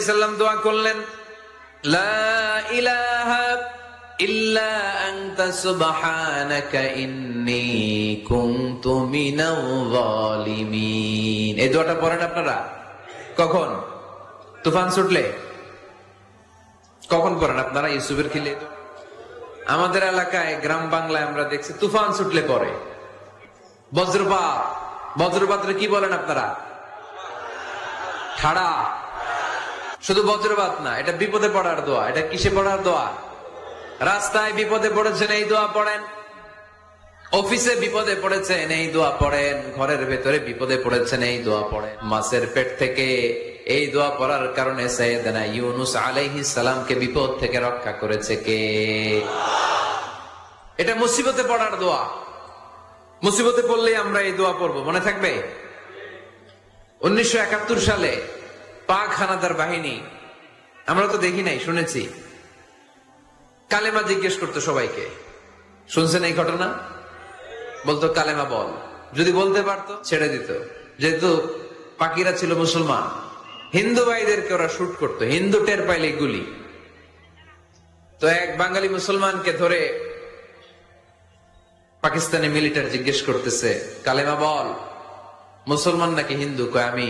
সাল্লাম দোয়া করলেন, লা ইলাহা ইল্লা আনতা সুবহানাকা ইন্নী কুনতু মিনাল যালিমিন। এই দোয়াটা পড়েন আপনারা কখন? তুফান ছুটলে? কখন পড়েন আপনারা? ইউসুফের খিলে? আমাদের এলাকায় গ্রাম বাংলায় আমরা দেখছি তুফান ছুটলে পড়ে। বজ্রপাত, বজ্রপাতরে কি বলেন আপনারা? ঠাড়া। শুধু বজ্রপাত না, এটা বিপদে পড়ার দোয়া। এটা কিসে পড়ার দোয়া? রাস্তায় বিপদে পড়েছেন, এই দোয়া পড়েন। অফিসে বিপদে পড়েছেন, এই দোয়া পড়েন। ঘরের ভেতরে বিপদে পড়েছেন, এই দোয়া পড়েন। মাছের পেট থেকে এই দোয়া পড়ার কারণে সাইয়েদনা ইউনুস আলাইহিস সালামকে বিপদ থেকে রক্ষা করেছে কে? এটা মুসিবতে পড়ার দোয়া। মুসিবতে পড়লেই আমরা এই দোয়া পড়বো, মনে থাকবে? 1971 সালে পাক হানাদার বাহিনী, আমরা তো দেখি নাই, শুনেছি, কালেমা জিজ্ঞেস করতো সবাইকে। শুনছেন এই ঘটনা? বলতো কালেমা বল। যদি বলতে পারতো ছেড়ে দিত, যেহেতু পাকিরা ছিল মুসলমান। হিন্দু ভাইদেরকে ওরা শুট করতো, হিন্দু টের পাইলে গুলি। তো এক বাঙালি মুসলমানকে ধরে পাকিস্তানি মিলিটারি জিজ্ঞেস করতেছে, কালেমা বল। মুসলমান নাকি হিন্দু? কয় আমি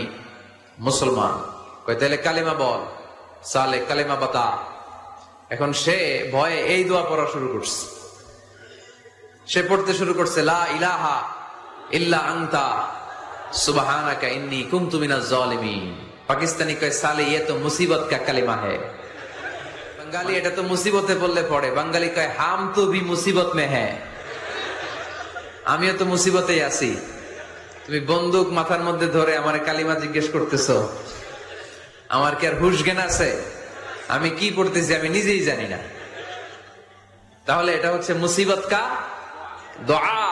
মুসলমান। কয় তাহলে কালেমা বল। সালে কালেমা বাতা। এখন সে ভয়ে এই দোয়া পড়া শুরু করছে। সে পড়তে শুরু করছে, লা ইলাহা ইল্লা আনতা সুবহানাকা ইন্নী কুনতু মিনাজ জালিমিন। পাকিস্তানি কয় সালে ये तो मुसीबत का कलिमा है। বাঙালি এটা তো মুসিবতে বললে পড়ে। বাঙালি কয় হাম তো ভি মুসিবত মে হ্যায়, আমিও তো মুসিবতেই আছি। তুমি বন্দুক মাথার মধ্যে ধরে আমার কালিমা জিজ্ঞেস করতেছো, আমার কি আর হুশ জ্ঞান আছে? আমি কি পড়তেছি আমি নিজেই জানি না। তাহলে এটা হচ্ছে মুসিবত কা দোয়া,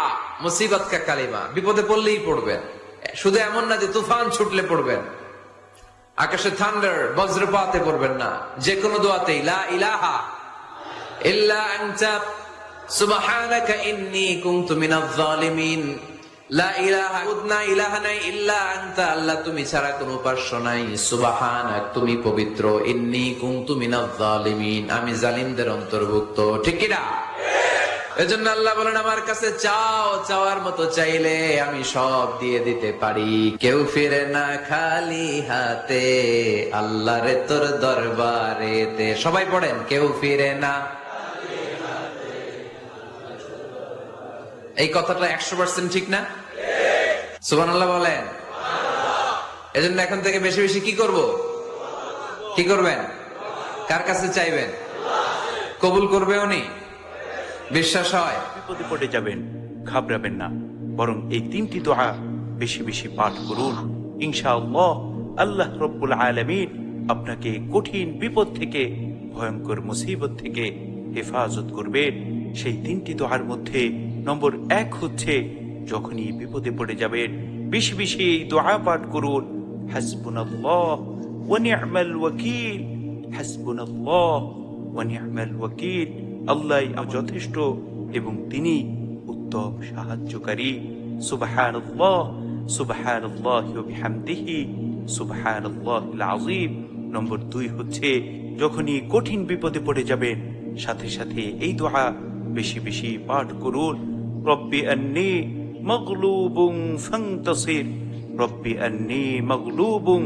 মুসিবত কা কালিমা। বিপদে পড়লেই পড়বেন। শুধু এমন না যে তুফান ছুটলে পড়বেন, আকাশে থান্ডার বজ্রপাতে পড়বেন না। যে কোনো দোয়াতেই লা ইলাহা ইল্লা আনতা সুবহানাকা ইন্নী কুনতু মিনাজ জালিমিন। লা ইলাহা উদনা ইলাহা নাই ইল্লা আনতা, আল্লাহ তুমি ছাড়া কোনো উপাস্য নাই। সুবহানাক তুমি পবিত্র। ইন্নী কুনতু মিনাজ জালিমিন আমি জালিমদের অন্তর্ভুক্ত। ঠিক কি না? এজন্য আল্লাহ বলেন আমার কাছে চাও, চাওয়ার মতো চাইলে আমি সব দিয়ে দিতে পারি। কেউ ফিরে না খালি হাতে আল্লাহরে তোর দরবারেতে। সবাই পড়েন, কেউ ফিরে না। এই কথাটা 100% ঠিক না? সুবহানাল্লাহ বলেন। এজন্য এখন থেকে বেশি বেশি কি করব? কি করবেন? কার কাছে চাইবেন? কবুল করবে উনি? বিশ্বাস হয়? বিপদে পড়ে যাবেন, ঘাবড়াবেন না, বরং এই 3টি দোয়া বেশি বেশি পাঠ করুন। ইনশাআল্লাহ আল্লাহ রব্বুল আলামিন আপনাকে কঠিন বিপদ থেকে, ভয়ঙ্কর মুসিবত থেকে হেফাজত করবেন। সেই 3টি দোয়ার মধ্যে নম্বর 1 হচ্ছে, যখনই বিপদে পড়ে যাবেন বেশি বেশি এই দোয়া পাঠ করুন, হাসবুনাল্লাহ ওয়া নি'মাল ওয়াকিল। হাসবুনাল্লাহ ওয়া নি'মাল ওয়াকিল। আল্লাহ যথেষ্ট এবং তিনি উত্তম সাহায্যকারী। সুবহানাল্লাহ সুবহানাল্লাহি ওয়া বিহামদিহি সুবহানাল্লাহিল আযীম। নম্বর 2 হচ্ছে, যখনই কঠিন বিপদে পড়ে যাবেন সাথে সাথে এই দোয়া বেশি বেশি পাঠ করুন, রব্বি আন্নী মাগলুবুন ফান্তাসির। রব্বি আন্নী মাগলুবুন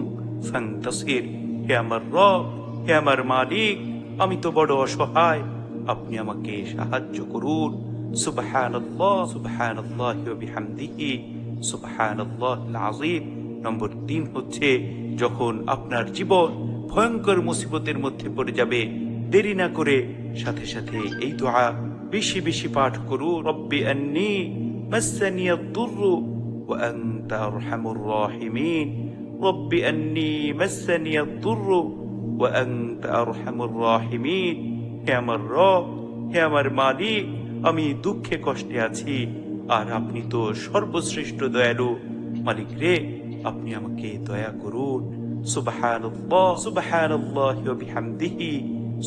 ফান্তাসির। হে আমার রব, হে আমার মালিক, আমি তো বড় অসহায়, আপনি আমাকে সাহায্য করুন। সুবহানাল্লাহ সুবহানাল্লাহি ওয়া বিহামদিহি সুবহানাল্লাহিল আযীম। নম্বর 3 হচ্ছে, যখন আপনার জীবন ভয়ঙ্কর মুসিবতের মধ্যে পড়ে যাবে, দেরি না করে সাথে সাথে এই দোয়া বেশি বেশি পাঠ করুন, রব্বি আন্নী মাসসানিয়াদ দুররু ওয়া আনতা আরহামুর রাহিমিন। রব্বি আন্নী মাসসানিয়াদ দুররু ওয়া আনতা আরহামুর রাহিমিন। হে আমার রব, হে আমার মালিক, আমি দুঃখে কষ্টে আছি, আর আপনি তো সর্বশ্রেষ্ঠ দয়ালু। মালিক রে, আপনি আমাকে দয়া করুন। সুবহানাল্লাহ সুবহানাল্লাহি ওয়া বিহামদিহি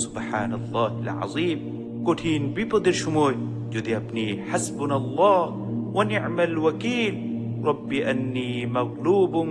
সুবহানাল্লাহিল আযীম। কঠিন বিপদের সময় যদি আপনি হাসবুনাল্লাহ ওয়া নি'মাল ওয়াকিল, রব্বি আন্নী মাগলুবুন